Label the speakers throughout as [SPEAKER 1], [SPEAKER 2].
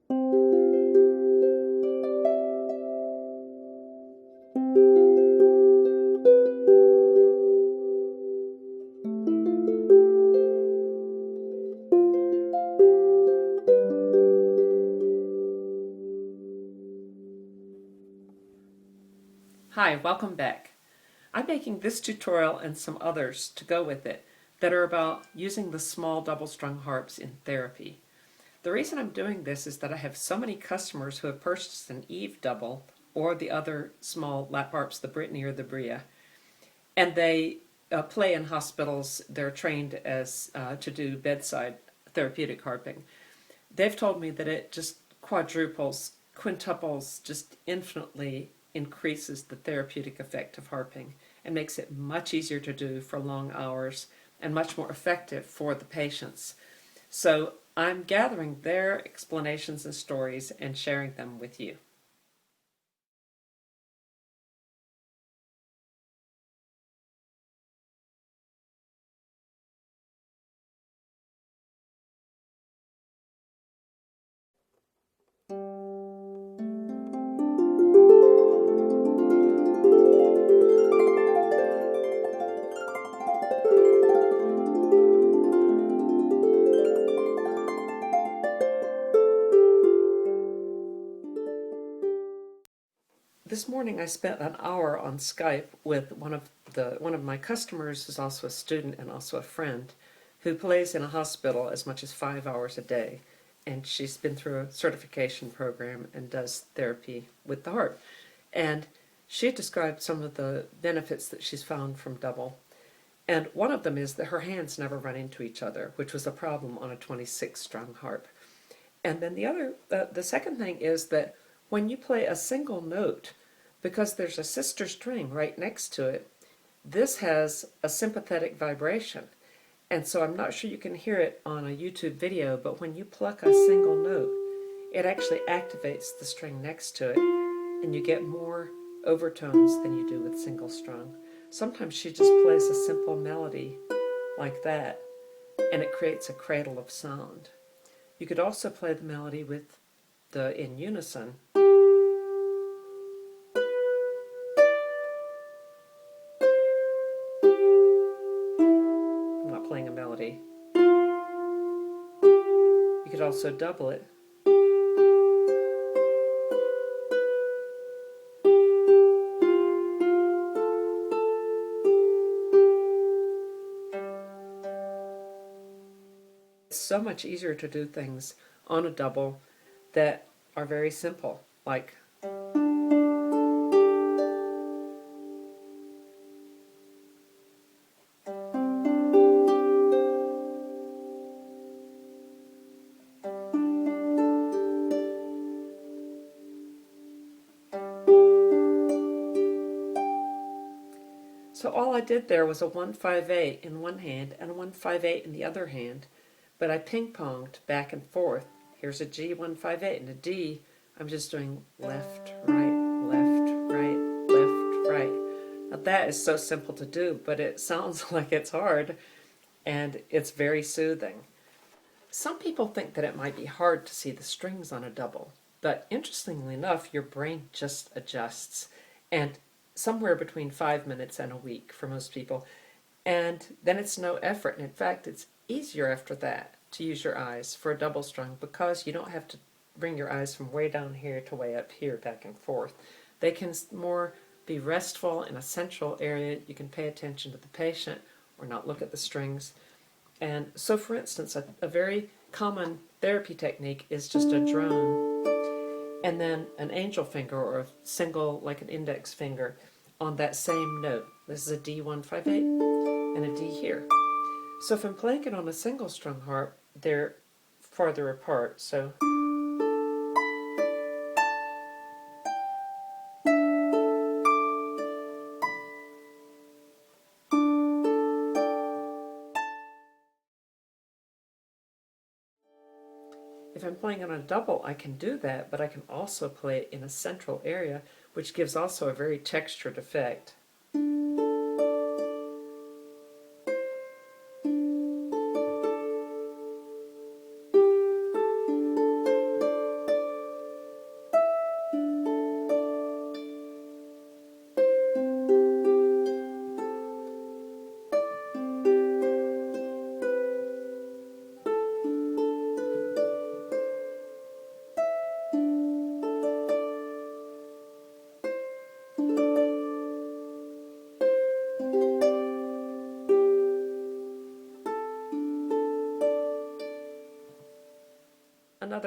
[SPEAKER 1] Hi, welcome back. I'm making this tutorial and some others to go with it that are about using the small double-strung harps in therapy. The reason I'm doing this is that I have so many customers who have purchased an Eve double or the other small lap harps, the Brittany or the Bria, and they play in hospitals. They're trained as to do bedside therapeutic harping. They've told me that it just quadruples, quintuples, just infinitely increases the therapeutic effect of harping and makes it much easier to do for long hours and much more effective for the patients. So I'm gathering their explanations and stories and sharing them with you. This morning I spent an hour on Skype with one of my customers, who's also a student and also a friend, who plays in a hospital as much as 5 hours a day. And she's been through a certification program and does therapy with the harp. And she described some of the benefits that she's found from double. And one of them is that her hands never run into each other, which was a problem on a 26-strung harp. And then the second thing is that when you play a single note, because there's a sister string right next to it, this has a sympathetic vibration. And so I'm not sure you can hear it on a YouTube video, but when you pluck a single note, it actually activates the string next to it, and you get more overtones than you do with single strung. Sometimes she just plays a simple melody like that, and it creates a cradle of sound. You could also play the melody with in unison. I'm not playing a melody. You could also double it. It's so much easier to do things on a double that are very simple, like so all I did there was a 1-5-8 in one hand and a 1-5-8 in the other hand, but I ping-ponged back and forth. Here's a G 1-5-8 and a D. I'm just doing left, right, left, right, left, right. Now that is so simple to do, but it sounds like it's hard, and it's very soothing. Some people think that it might be hard to see the strings on a double, but interestingly enough, your brain just adjusts, and somewhere between 5 minutes and a week for most people, and then it's no effort. And in fact, it's easier after that to use your eyes for a double strung, because you don't have to bring your eyes from way down here to way up here back and forth. They can more be restful in a central area. You can pay attention to the patient or not look at the strings. And so, for instance, a very common therapy technique is just a drone and then an angel finger or a single, like an index finger, on that same note. This is a D 1-5-8 and a D here. So if I'm playing it on a single strung harp, they're farther apart. So if I'm playing on a double, I can do that, but I can also play it in a central area, which gives also a very textured effect.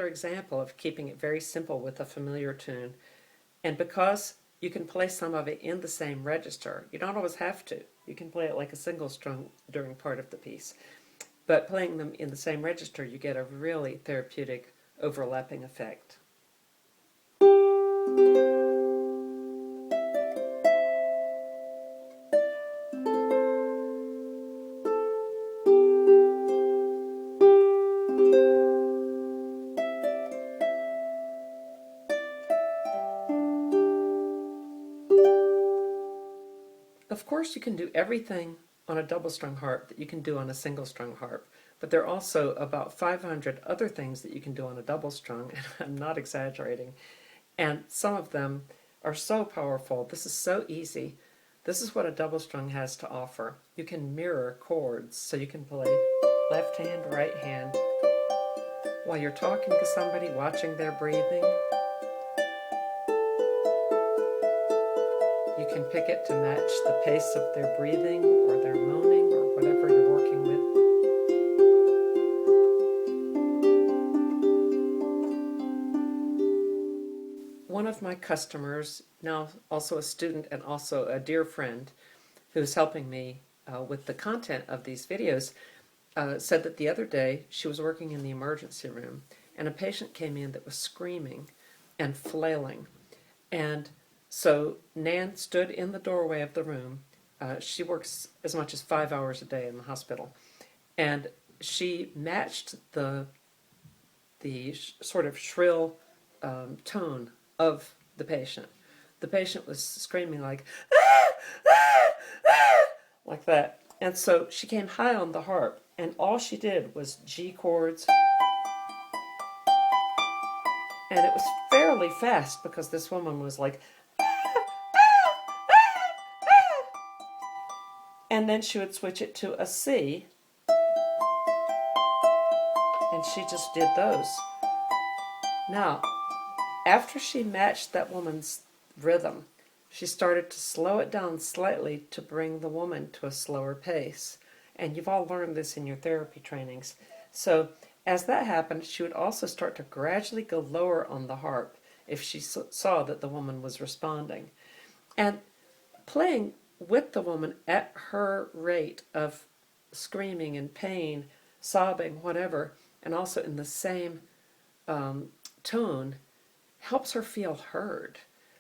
[SPEAKER 1] example of keeping it very simple with a familiar tune. And because you can play some of it in the same register, you don't always have to. You can play it like a single strum during part of the piece. But playing them in the same register, you get a really therapeutic overlapping effect. Of course, you can do everything on a double-strung harp that you can do on a single-strung harp, but there are also about 500 other things that you can do on a double-strung, and I'm not exaggerating. And some of them are so powerful. This is so easy. This is what a double-strung has to offer. You can mirror chords, so you can play left hand, right hand, while you're talking to somebody, watching their breathing. You can pick it to match the pace of their breathing or their moaning or whatever you're working with. One of my customers, now also a student and also a dear friend who's helping me with the content of these videos, said that the other day she was working in the emergency room and a patient came in that was screaming and flailing. And so Nan stood in the doorway of the room. She works as much as 5 hours a day in the hospital. And she matched the sort of shrill tone of the patient. The patient was screaming like, ah, ah, ah, like that. And so she came high on the harp, and all she did was G chords. And it was fairly fast because this woman was like, and then she would switch it to a C, and she just did those. Now, after she matched that woman's rhythm, she started to slow it down slightly to bring the woman to a slower pace. And you've all learned this in your therapy trainings. So as that happened, she would also start to gradually go lower on the harp if she saw that the woman was responding. And playing with the woman at her rate of screaming and pain, sobbing, whatever, and also in the same tone, helps her feel heard.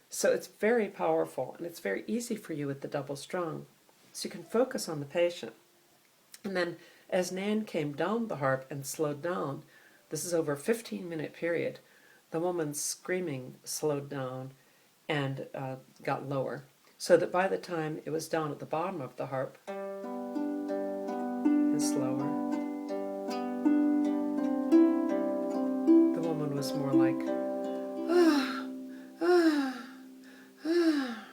[SPEAKER 1] So it's very powerful, and it's very easy for you with the double strung. So you can focus on the patient. And then as Nan came down the harp and slowed down, this is over a 15-minute period, the woman's screaming slowed down and got lower. So that by the time it was down at the bottom of the harp and slower, the woman was more like, ah, ah, ah.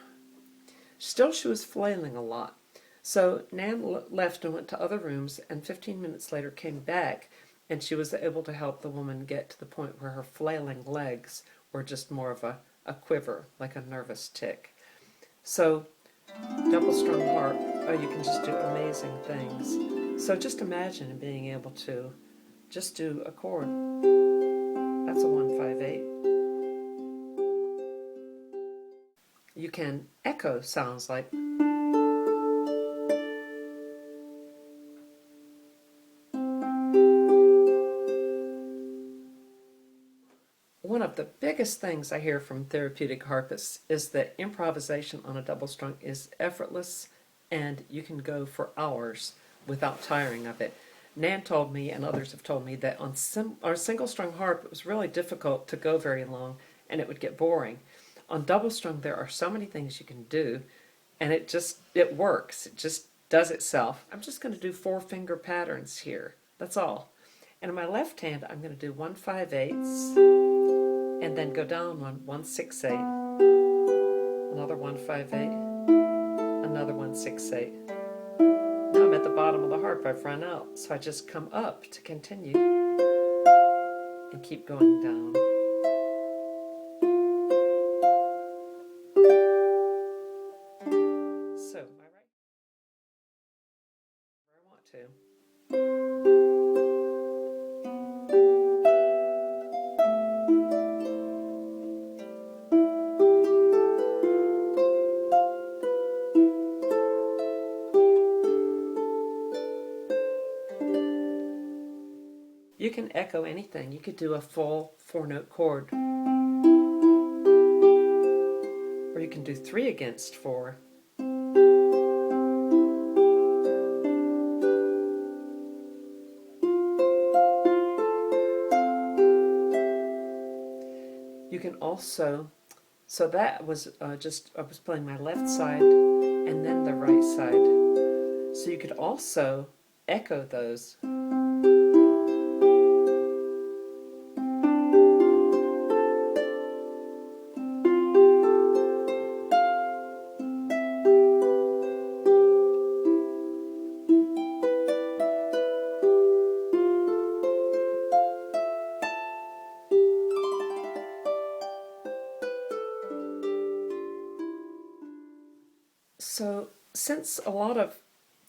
[SPEAKER 1] Still, she was flailing a lot. So Nan left and went to other rooms, and 15 minutes later came back, and she was able to help the woman get to the point where her flailing legs were just more of a quiver, like a nervous tick. So double-strung harp, you can just do amazing things. So just imagine being able to just do a chord. That's a 1-5-8. You can echo sounds like. One of the biggest things I hear from therapeutic harpists is that improvisation on a double strung is effortless, and you can go for hours without tiring of it. Nan told me, and others have told me, that on our single strung harp it was really difficult to go very long and it would get boring. On double strung there are so many things you can do, and it works. It just does itself. I'm just going to do 4-finger patterns here. That's all. And in my left hand I'm going to do 1-5-8s. And then go down 1-6-8, another 1-5-8, another 1-6-8. Now I'm at the bottom of the harp. I've run out, so I just come up to continue and keep going down. So my right, where I want to. can echo anything. You could do a full 4-note chord, or you can do 3 against 4. You can also, so that was I was playing my left side and then the right side. So you could also echo those. So, since a lot of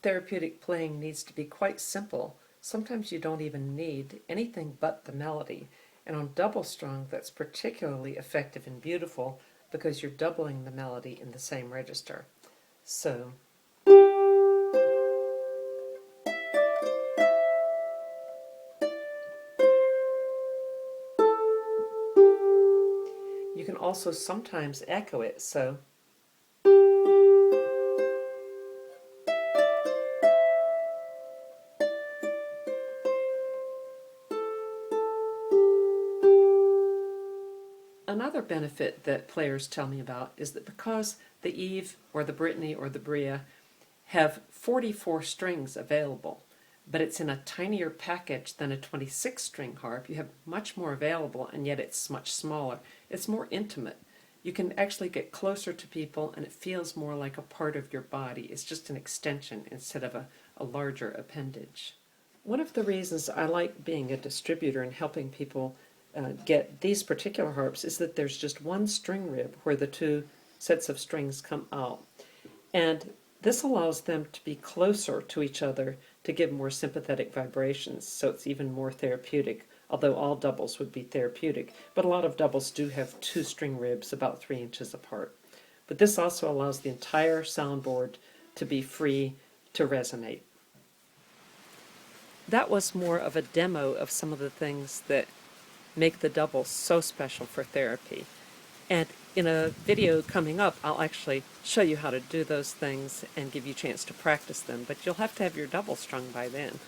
[SPEAKER 1] therapeutic playing needs to be quite simple, sometimes you don't even need anything but the melody. And on double strung, that's particularly effective and beautiful because you're doubling the melody in the same register. So, you can also sometimes echo it. So, another benefit that players tell me about is that because the Eve or the Brittany or the Bria have 44 strings available, but it's in a tinier package than a 26-string harp, you have much more available, and yet it's much smaller. It's more intimate. You can actually get closer to people, and it feels more like a part of your body. It's just an extension instead of a larger appendage. One of the reasons I like being a distributor and helping people get these particular harps is that there's just one string rib where the 2 sets of strings come out. And this allows them to be closer to each other to give more sympathetic vibrations, so it's even more therapeutic, although all doubles would be therapeutic. But a lot of doubles do have 2 string ribs about 3 inches apart. But this also allows the entire soundboard to be free to resonate. That was more of a demo of some of the things that make the double so special for therapy. And in a video coming up, I'll actually show you how to do those things and give you a chance to practice them, but you'll have to have your double strung by then.